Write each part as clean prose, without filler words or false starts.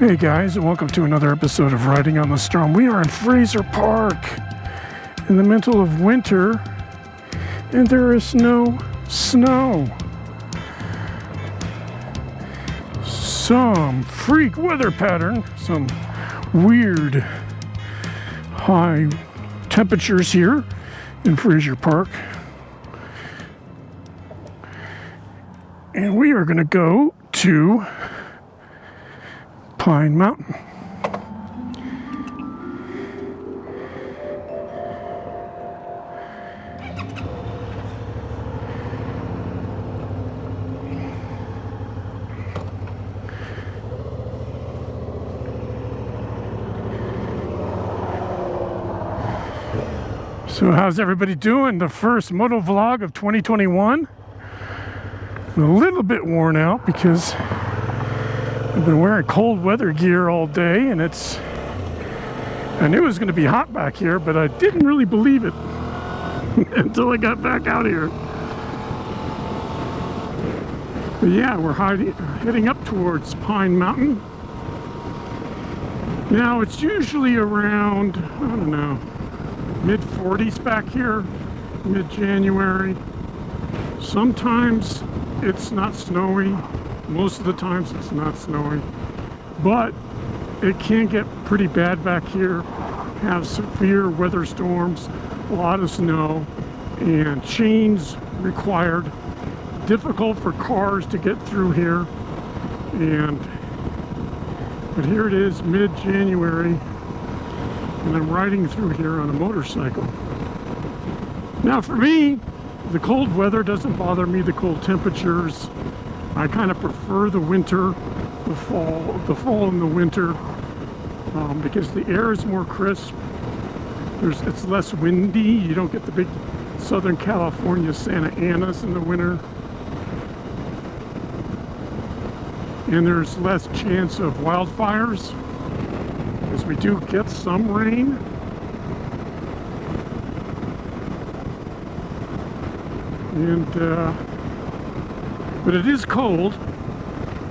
Hey guys, and welcome to another episode of Riding on the Strom. We are in Fraser Park in the middle of winter, and there is no snow. Some freak weather pattern, some weird high temperatures here in Fraser Park. And we are going to go to Pine Mountain. So how's everybody doing? The first Motovlog of 2021. I'm a little bit worn out because I've been wearing cold weather gear all day, and I knew it was going to be hot back here, but I didn't really believe it until I got back out here. But yeah, we're heading up towards Pine Mountain. Now it's usually around, I don't know, mid-40s back here, mid-January. Sometimes it's not snowy. Most of the times it's not snowy, but it can get pretty bad back here. Have severe weather storms, a lot of snow, and chains required. Difficult for cars to get through here. But here it is, mid-January, and I'm riding through here on a motorcycle. Now for me, the cold weather doesn't bother me, the cold temperatures. I kind of prefer the winter, the fall and the winter, because the air is more crisp. It's less windy. You don't get the big Southern California Santa Anas in the winter. And there's less chance of wildfires, because we do get some rain. But it is cold,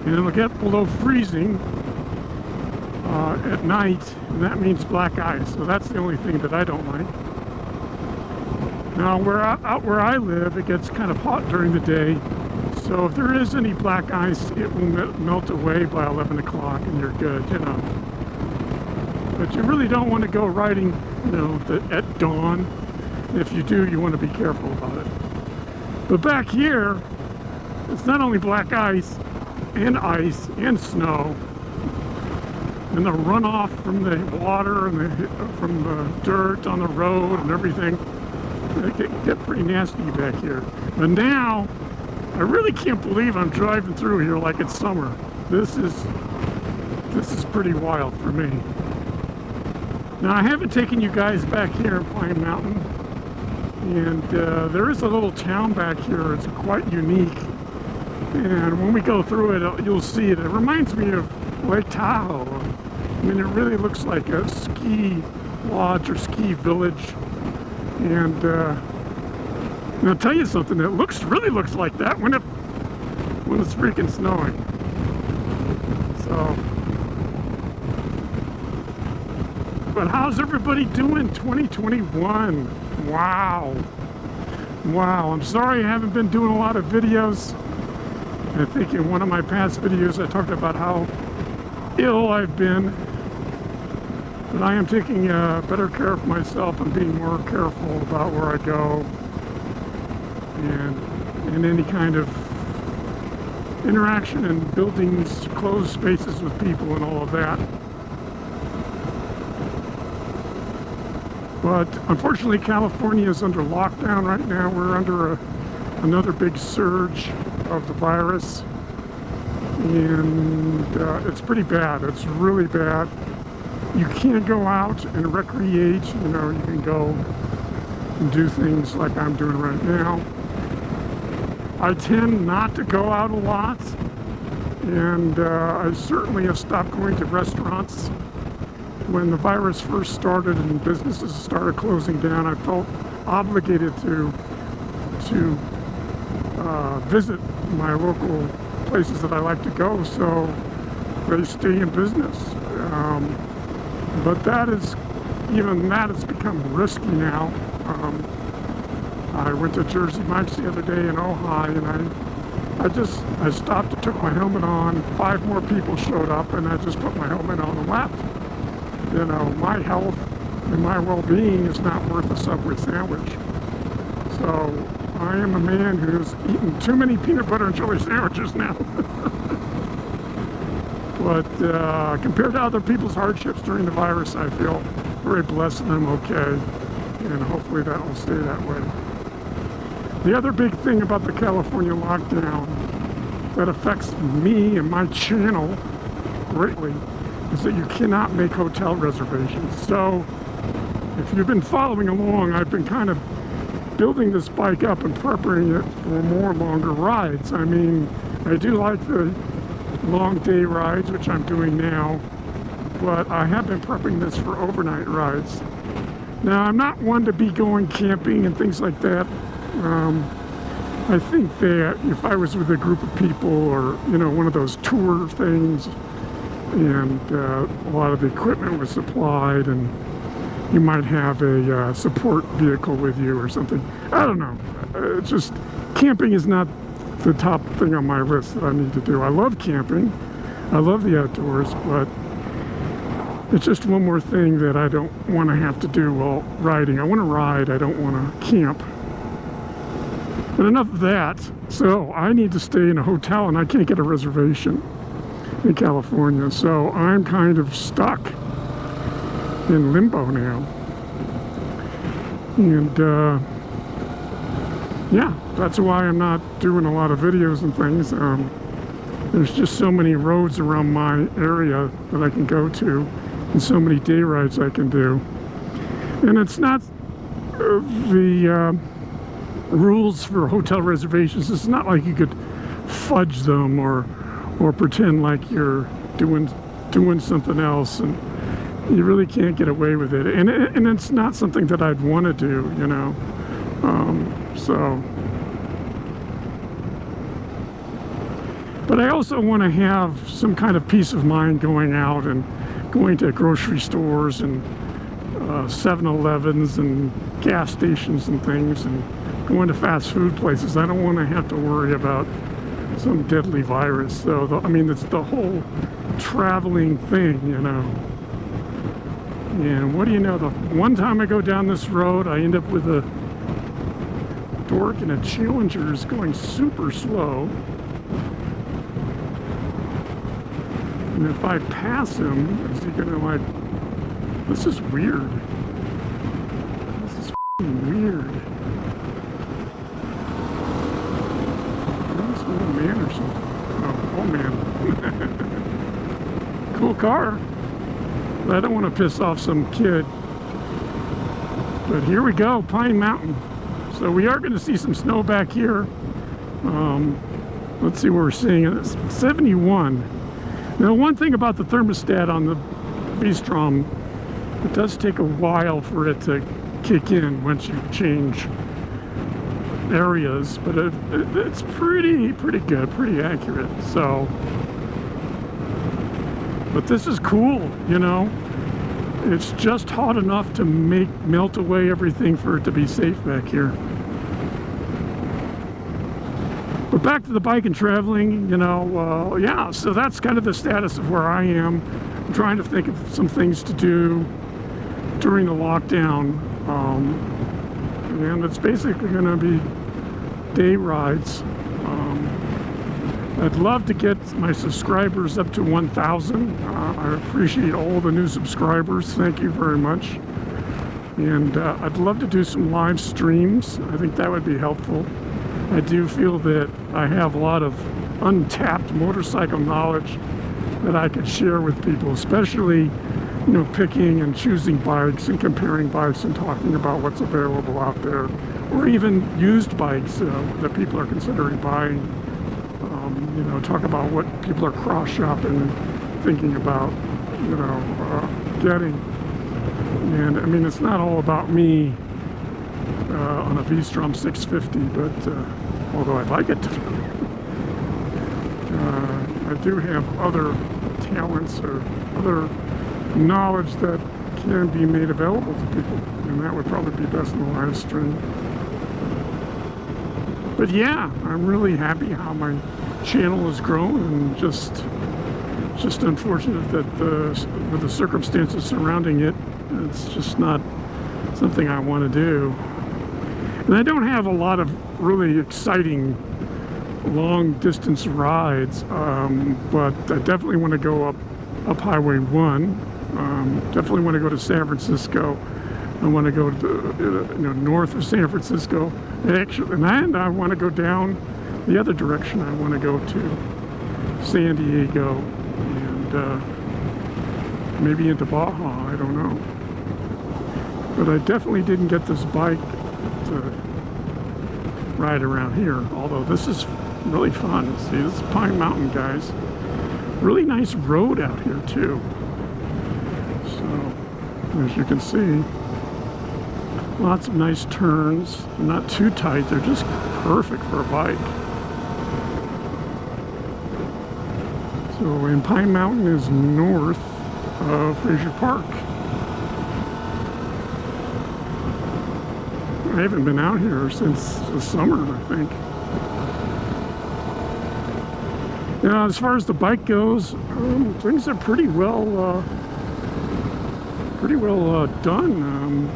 and it'll get below freezing at night, and that means black ice. So that's the only thing that I don't like. Now, out where I live, it gets kind of hot during the day. So if there is any black ice, it will melt away by 11 o'clock, and you're good, you know. But you really don't want to go riding, you know, at dawn. If you do, you want to be careful about it. But back here, it's not only black ice and snow, and the runoff from the water and from the dirt on the road and everything. It can get pretty nasty back here. But now, I really can't believe I'm driving through here like it's summer. This is pretty wild for me. Now, I haven't taken you guys back here in Pine Mountain, and there is a little town back here. It's quite unique. And when we go through it, you'll see it. It reminds me of Lake Tahoe. I mean, it really looks like a ski lodge or ski village. And I'll tell you something, it really looks like that when it's freaking snowing. So, but how's everybody doing 2021? Wow. I'm sorry I haven't been doing a lot of videos. I think in one of my past videos I talked about how ill I've been, but I am taking better care of myself and being more careful about where I go and any kind of interaction in buildings, closed spaces with people and all of that. But unfortunately, California is under lockdown right now. We're under another big surge of the virus, and it's pretty bad. It's really bad. You can't go out and recreate. You know, you can go and do things like I'm doing right now. I tend not to go out a lot, and I certainly have stopped going to restaurants. When the virus first started and businesses started closing down, I felt obligated to visit my local places that I like to go. So they stay in business. But even that has become risky now. I went to Jersey Mike's the other day in Ojai, and I stopped and took my helmet on. 5 more people showed up, and I just put my helmet on and left. You know, my health and my well-being is not worth a Subway sandwich. So I am a man who's eaten too many peanut butter and jelly sandwiches now. But compared to other people's hardships during the virus, I feel very blessed and I'm okay. And hopefully that will stay that way. The other big thing about the California lockdown that affects me and my channel greatly is that you cannot make hotel reservations. So if you've been following along, I've been kind of building this bike up and preparing it for more longer rides. I mean, I do like the long day rides, which I'm doing now, but I have been prepping this for overnight rides. Now, I'm not one to be going camping and things like that. I think that if I was with a group of people, or, you know, one of those tour things, and a lot of the equipment was supplied, and you might have a support vehicle with you or something. I don't know. It's just, camping is not the top thing on my list that I need to do. I love camping. I love the outdoors, but it's just one more thing that I don't want to have to do while riding. I want to ride. I don't want to camp. But enough of that. So I need to stay in a hotel, and I can't get a reservation in California. So I'm kind of stuck in limbo now. And yeah, that's why I'm not doing a lot of videos and things. There's just so many roads around my area that I can go to, and so many day rides I can do. And it's not the rules for hotel reservations. It's not like you could fudge them or pretend like you're doing something else, and you really can't get away with it. And it's not something that I'd want to do, you know. But I also want to have some kind of peace of mind going out and going to grocery stores and 7-Elevens and gas stations and things, and going to fast food places. I don't want to have to worry about some deadly virus. So, I mean, it's the whole traveling thing, you know. And what do you know, the one time I go down this road, I end up with a dork in a Challenger is going super slow. And if I pass him, is he gonna, like, this is weird. This is f***ing weird. This old man or something. Oh, old man. Cool car. But I don't want to piss off some kid. But here we go, Pine Mountain. So we are going to see some snow back here. Let's see what we're seeing. It's 71. Now, one thing about the thermostat on the V-Strom, it does take a while for it to kick in once you change areas, but it's pretty good, pretty accurate. So, but this is cool, you know. It's just hot enough to melt away everything for it to be safe back here. But back to the bike and traveling, you know, yeah, so that's kind of the status of where I am. I'm trying to think of some things to do during the lockdown. And it's basically going to be day rides. I'd love to get my subscribers up to 1,000. I appreciate all the new subscribers. Thank you very much. And I'd love to do some live streams. I think that would be helpful. I do feel that I have a lot of untapped motorcycle knowledge that I could share with people, especially, you know, picking and choosing bikes and comparing bikes and talking about what's available out there, or even used bikes that people are considering buying. You know, talk about what people are cross-shopping and thinking about, you know, getting. And I mean, it's not all about me on a V-Strom 650, but although I'd like it to be. I do have other talents or other knowledge that can be made available to people, and that would probably be best in the live stream. But yeah, I'm really happy how my channel has grown, and just unfortunate that with the circumstances surrounding it, it's just not something I want to do. And I don't have a lot of really exciting long distance rides, but I definitely want to go up Highway 1. Definitely want to go to San Francisco. I want to go to north of San Francisco. Actually, and I want to go down the other direction. I want to go to San Diego and maybe into Baja. I don't know. But I definitely didn't get this bike to ride around here. Although this is really fun. See, this is Pine Mountain, guys. Really nice road out here too. So, as you can see, lots of nice turns. They're not too tight. They're just perfect for a bike. So, and Pine Mountain is north of Frazier Park. I haven't been out here since the summer, I think. Now, as far as the bike goes, things are pretty well done.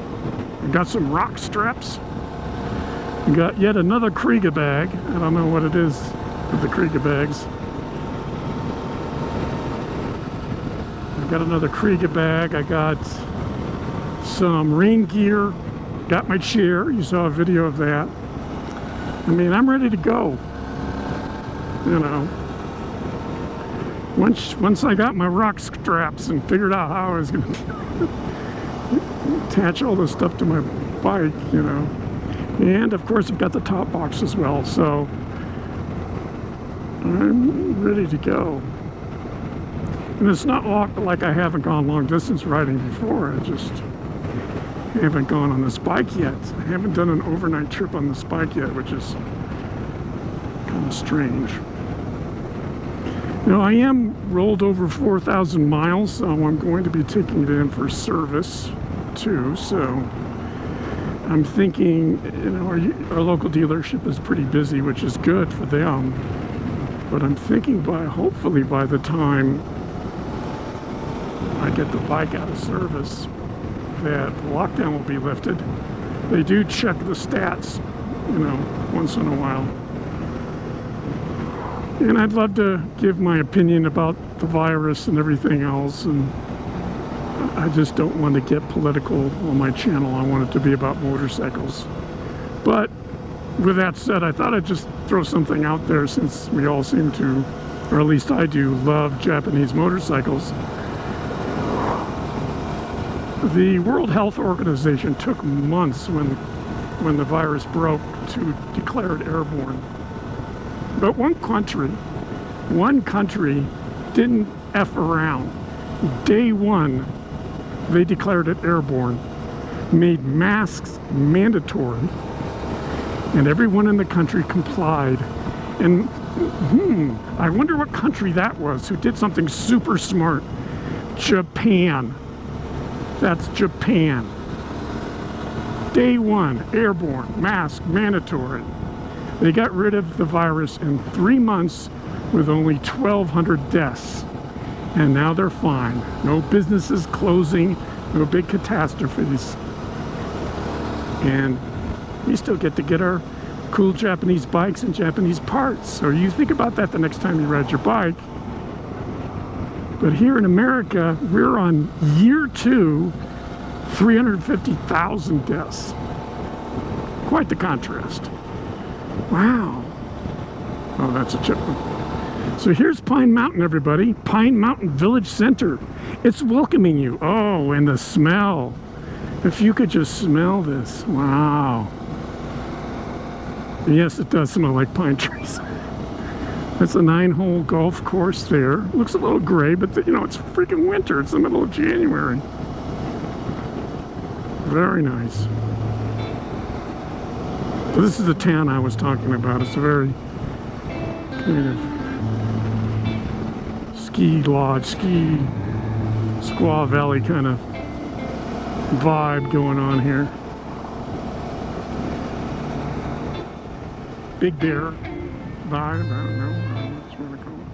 I got some rock straps. I got yet another Kriega bag. I don't know what it is with the Kriega bags. I got another Kriega bag. I got some rain gear. Got my chair. You saw a video of that. I mean, I'm ready to go. You know. Once I got my rock straps and figured out how I was going to attach all this stuff to my bike, you know. And of course I've got the top box as well, so I'm ready to go. And it's not like I haven't gone long distance riding before. I just haven't gone on this bike yet. I haven't done an overnight trip on this bike yet, which is kind of strange. You know, I am rolled over 4,000 miles, so I'm going to be taking it in for service too. So I'm thinking, you know, our local dealership is pretty busy, which is good for them. But I'm thinking hopefully by the time I get the bike out of service, that the lockdown will be lifted. They do check the stats, you know, once in a while. And I'd love to give my opinion about the virus and everything else, and I just don't want to get political on my channel. I want it to be about motorcycles. But with that said, I thought I'd just throw something out there, since we all seem to, or at least I do, love Japanese motorcycles. The World Health Organization took months when the virus broke to declare it airborne. But one country didn't F around. Day one, they declared it airborne, made masks mandatory, and everyone in the country complied. And I wonder what country that was who did something super smart. Japan. That's Japan. Day one, airborne, mask mandatory. They got rid of the virus in 3 months with only 1,200 deaths. And now they're fine. No businesses closing, no big catastrophes. And we still get to get our cool Japanese bikes and Japanese parts. So you think about that the next time you ride your bike. But here in America, we're on year 2, 350,000 deaths. Quite the contrast. Wow. Oh, that's a chipmunk. So here's Pine Mountain, everybody. Pine Mountain Village Center. It's welcoming you. Oh, and the smell. If you could just smell this. Wow. Yes, it does smell like pine trees. That's a 9-hole golf course there. Looks a little gray, but you know, it's freaking winter. It's the middle of January. Very nice. So this is the town I was talking about. It's a very kind of ski lodge, ski Squaw Valley kind of vibe going on here. Big Bear vibe, I don't know what you want to call it.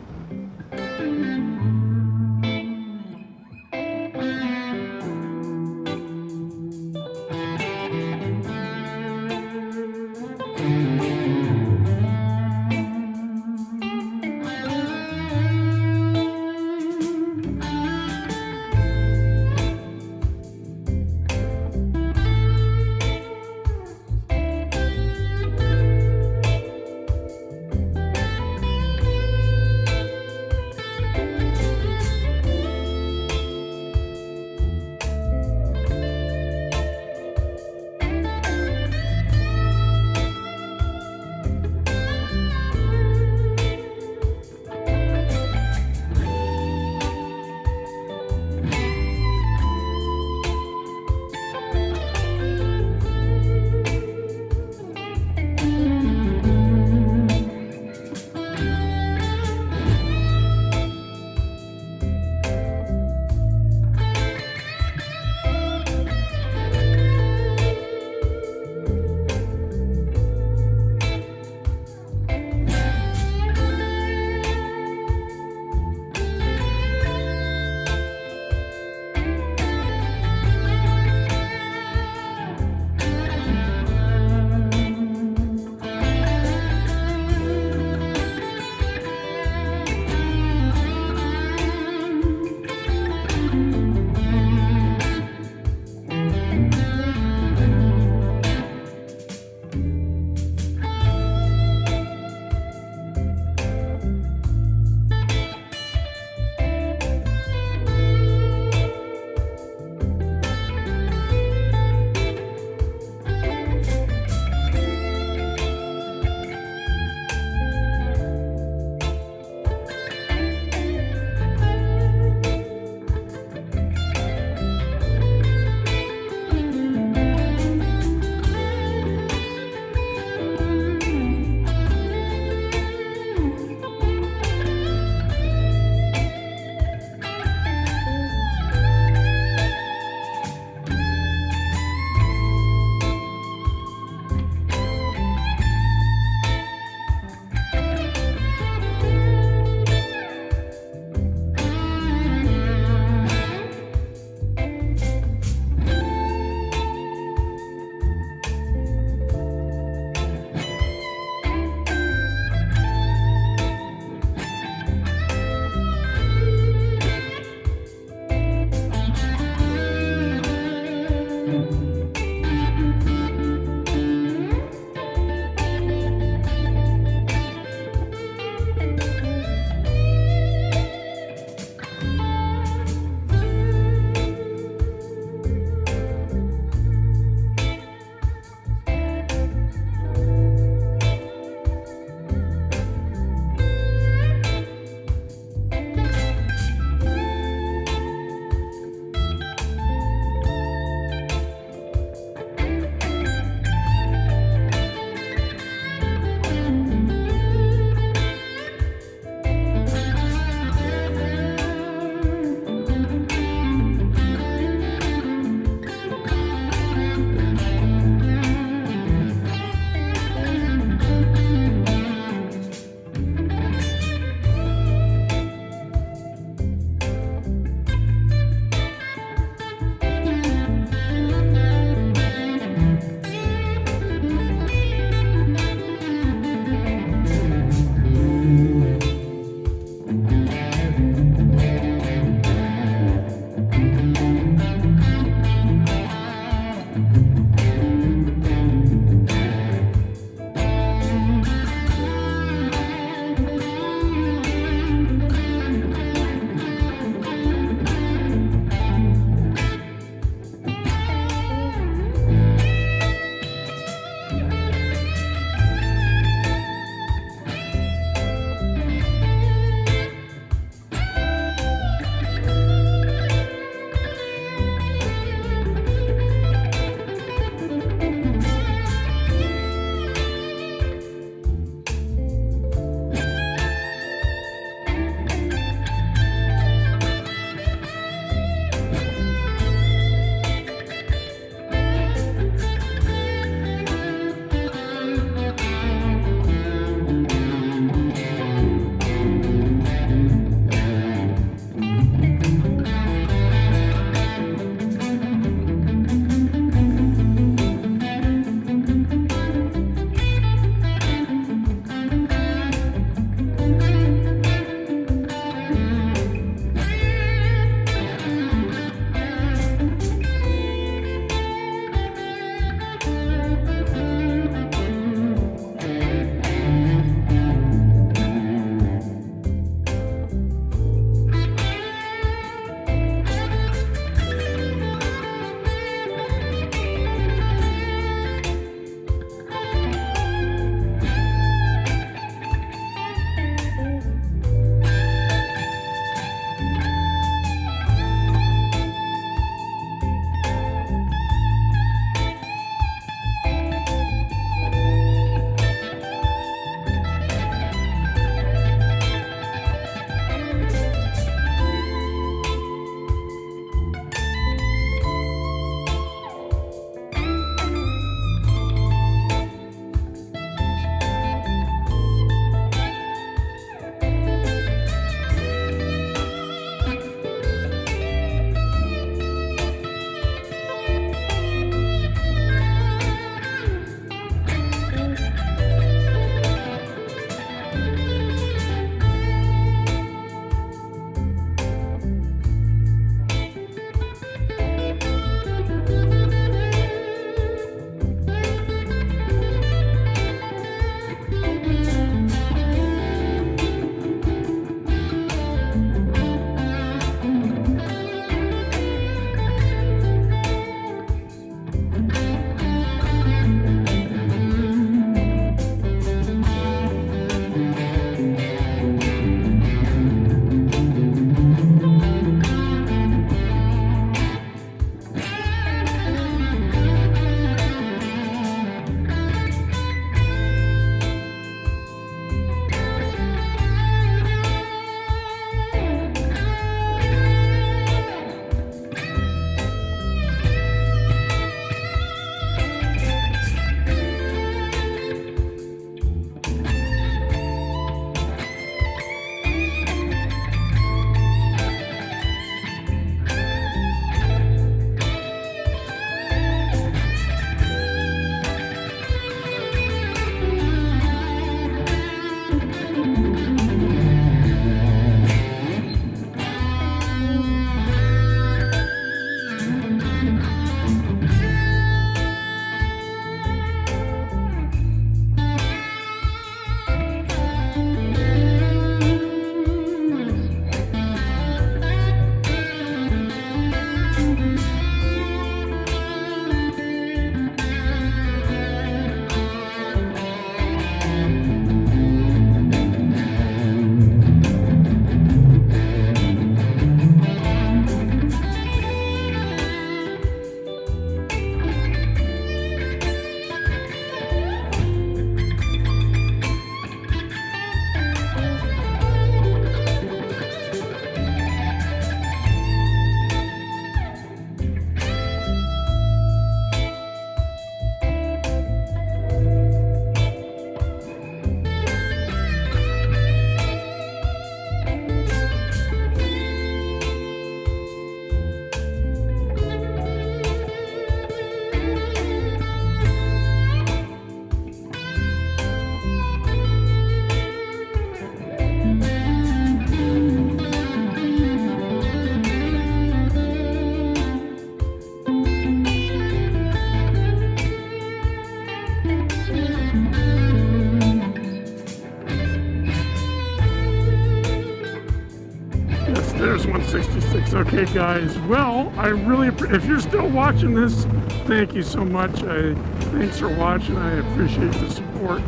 there's 166. Okay, guys. Well, I really, if you're still watching this, thank you so much. Thanks for watching. I appreciate the support.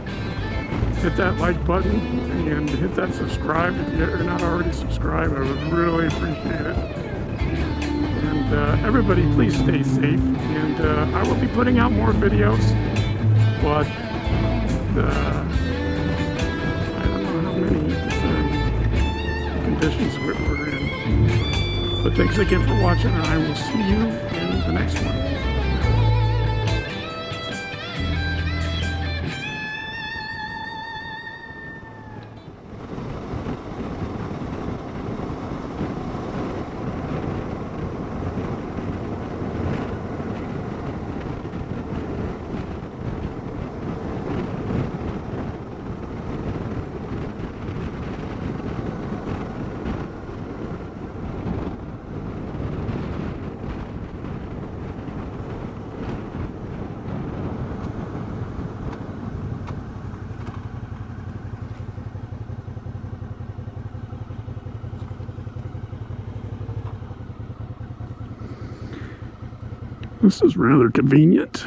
Hit that like button and hit that subscribe if you're not already subscribed. I would really appreciate it. And everybody, please stay safe. And I will be putting out more videos, but I don't know how many conditions we're in. But thanks again for watching, and I will see you in the next one. This is rather convenient.